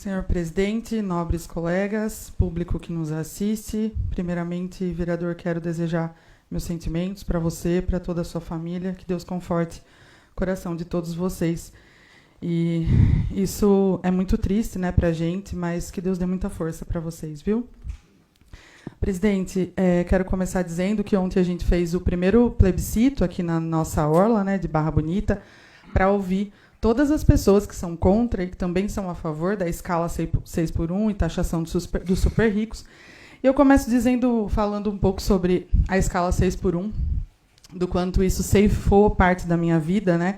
Senhor presidente, nobres colegas, público que nos assiste, primeiramente, vereador, quero desejar meus sentimentos para você, para toda a sua família, que Deus conforte o coração de todos vocês. E isso é muito triste, né, para a gente, mas que Deus dê muita força para vocês, viu? Presidente, quero começar dizendo que ontem a gente fez o primeiro plebiscito aqui na nossa orla, né, de Barra Bonita, para ouvir todas as pessoas que são contra e que também são a favor da escala 6x1 e taxação dos super ricos. E eu começo falando um pouco sobre a escala 6x1, do quanto isso ceifou parte da minha vida, né?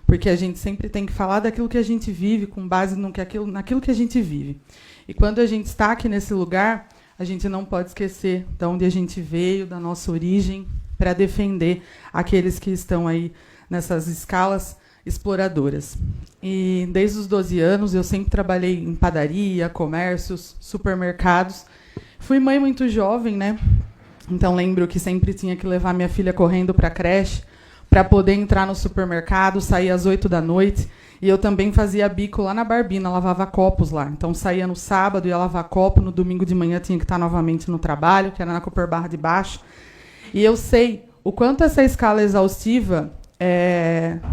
Porque a gente sempre tem que falar daquilo que a gente vive, com base naquilo que a gente vive. E quando a gente está aqui nesse lugar, a gente não pode esquecer de onde a gente veio, da nossa origem, para defender aqueles que estão aí nessas escalas exploradoras. E desde os 12 anos eu sempre trabalhei em padaria, comércios, supermercados. Fui mãe muito jovem, né? Então lembro que sempre tinha que levar minha filha correndo para a creche para poder entrar no supermercado, sair às 8 da noite. E eu também fazia bico lá na Barbina, lavava copos lá. Então saía no sábado, ia lavar copo, no domingo de manhã tinha que estar novamente no trabalho, que era na Cooper Barra de Baixo. E eu sei o quanto essa escala exaustiva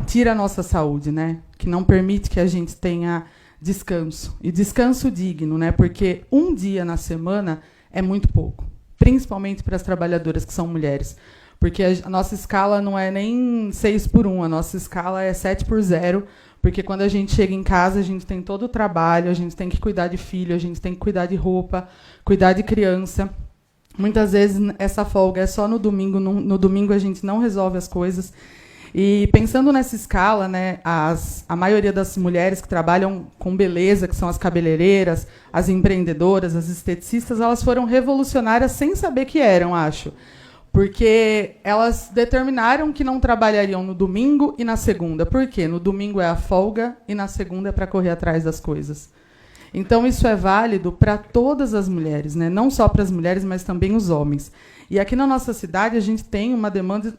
tira a nossa saúde, né? Que não permite que a gente tenha descanso. E descanso digno, né? Porque um dia na semana é muito pouco. Principalmente para as trabalhadoras que são mulheres. Porque a nossa escala não é nem 6x1, a nossa escala é 7x0, porque quando a gente chega em casa, a gente tem todo o trabalho, a gente tem que cuidar de filho, a gente tem que cuidar de roupa, cuidar de criança. Muitas vezes essa folga é só no domingo, no domingo a gente não resolve as coisas. E pensando nessa escala, né, a maioria das mulheres que trabalham com beleza, que são as cabeleireiras, as empreendedoras, as esteticistas, elas foram revolucionárias sem saber que eram, acho. Porque elas determinaram que não trabalhariam no domingo e na segunda. Por quê? No domingo é a folga e na segunda é para correr atrás das coisas. Então, isso é válido para todas as mulheres, né? Não só para as mulheres, mas também os homens. E aqui na nossa cidade, a gente tem uma demanda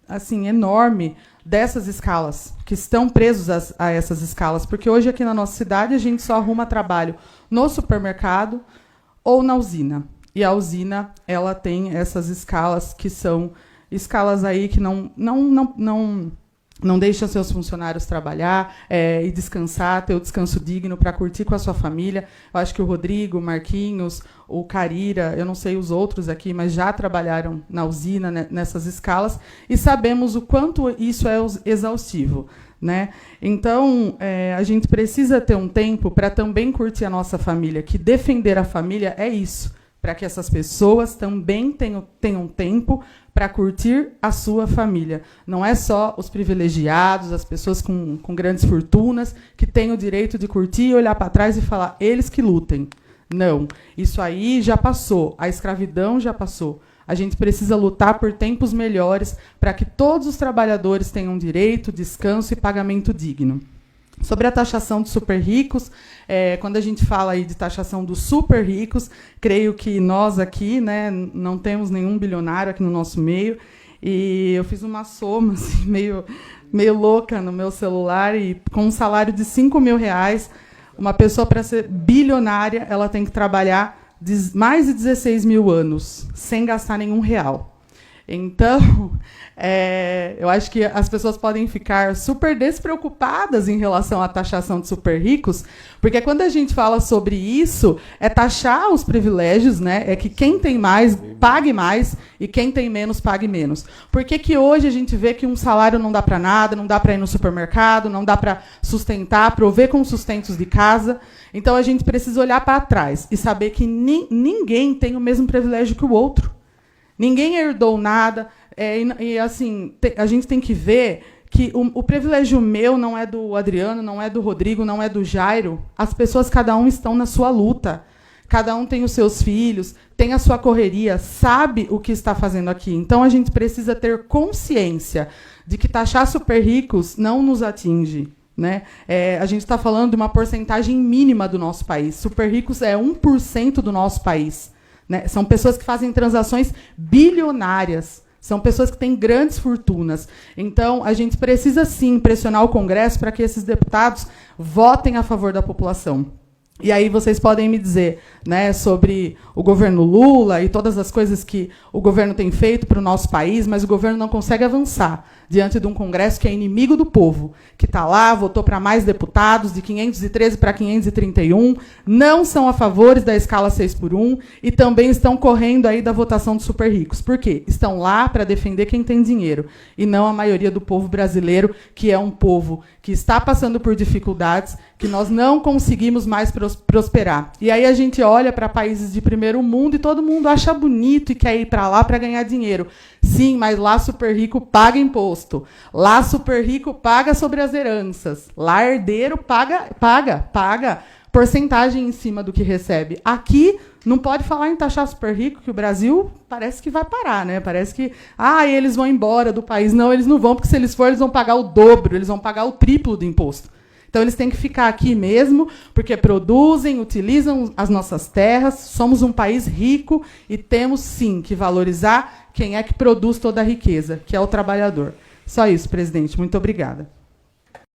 assim, enorme dessas escalas, que estão presos a essas escalas. Porque hoje, aqui na nossa cidade, a gente só arruma trabalho no supermercado ou na usina. E a usina, ela tem essas escalas que são escalas aí que não deixam seus funcionários trabalhar e descansar, ter o descanso digno para curtir com a sua família. Eu acho que o Rodrigo, o Marquinhos, o Carira, eu não sei os outros aqui, mas já trabalharam na usina, né, nessas escalas, e sabemos o quanto isso é exaustivo, né? Então, a gente precisa ter um tempo para também curtir a nossa família, que defender a família é isso, para que essas pessoas também tenham tempo para curtir a sua família. Não é só os privilegiados, as pessoas com grandes fortunas, que têm o direito de curtir e olhar para trás e falar, eles que lutem. Não, isso aí já passou, a escravidão já passou. A gente precisa lutar por tempos melhores para que todos os trabalhadores tenham direito, descanso e pagamento digno. Sobre a taxação dos super ricos, quando a gente fala aí de taxação dos super ricos, creio que nós aqui, né, não temos nenhum bilionário aqui no nosso meio, e eu fiz uma soma assim, meio louca no meu celular, e com um salário de R$5.000, uma pessoa, para ser bilionária, ela tem que trabalhar mais de 16 mil anos, sem gastar nenhum real. Então, eu acho que as pessoas podem ficar super despreocupadas em relação à taxação de super ricos, porque quando a gente fala sobre isso, é taxar os privilégios, né? É que quem tem mais, pague mais, e quem tem menos, pague menos. Por que hoje a gente vê que um salário não dá para nada, não dá para ir no supermercado, não dá para sustentar, prover com sustentos de casa? Então, a gente precisa olhar para trás e saber que ninguém tem o mesmo privilégio que o outro. Ninguém herdou nada, assim, a gente tem que ver que o privilégio meu não é do Adriano, não é do Rodrigo, não é do Jairo. As pessoas, cada um estão na sua luta. Cada um tem os seus filhos, tem a sua correria, sabe o que está fazendo aqui. Então, a gente precisa ter consciência de que taxar super ricos não nos atinge. Né? A gente está falando de uma porcentagem mínima do nosso país. Super ricos é 1% do nosso país. Né? São pessoas que fazem transações bilionárias. São pessoas que têm grandes fortunas. Então, a gente precisa, sim, pressionar o Congresso para que esses deputados votem a favor da população. E aí vocês podem me dizer, né, sobre o governo Lula e todas as coisas que o governo tem feito para o nosso país, mas o governo não consegue avançar diante de um Congresso que é inimigo do povo, que está lá, votou para mais deputados, de 513 para 531, não são a favor da escala 6x1 e também estão correndo aí da votação dos super ricos. Por quê? Estão lá para defender quem tem dinheiro e não a maioria do povo brasileiro, que é um povo que está passando por dificuldades, que nós não conseguimos mais prosperar. E aí a gente olha para países de primeiro mundo e todo mundo acha bonito e quer ir para lá para ganhar dinheiro. Sim, mas lá super rico paga imposto. Lá super rico paga sobre as heranças. Lá herdeiro paga porcentagem em cima do que recebe. Aqui não pode falar em taxar super rico, que o Brasil parece que vai parar, né? Parece que eles vão embora do país. Não, eles não vão, porque se eles forem, eles vão pagar o dobro, eles vão pagar o triplo do imposto. Então, eles têm que ficar aqui mesmo, porque produzem, utilizam as nossas terras, somos um país rico e temos, sim, que valorizar quem é que produz toda a riqueza, que é o trabalhador. Só isso, presidente. Muito obrigada.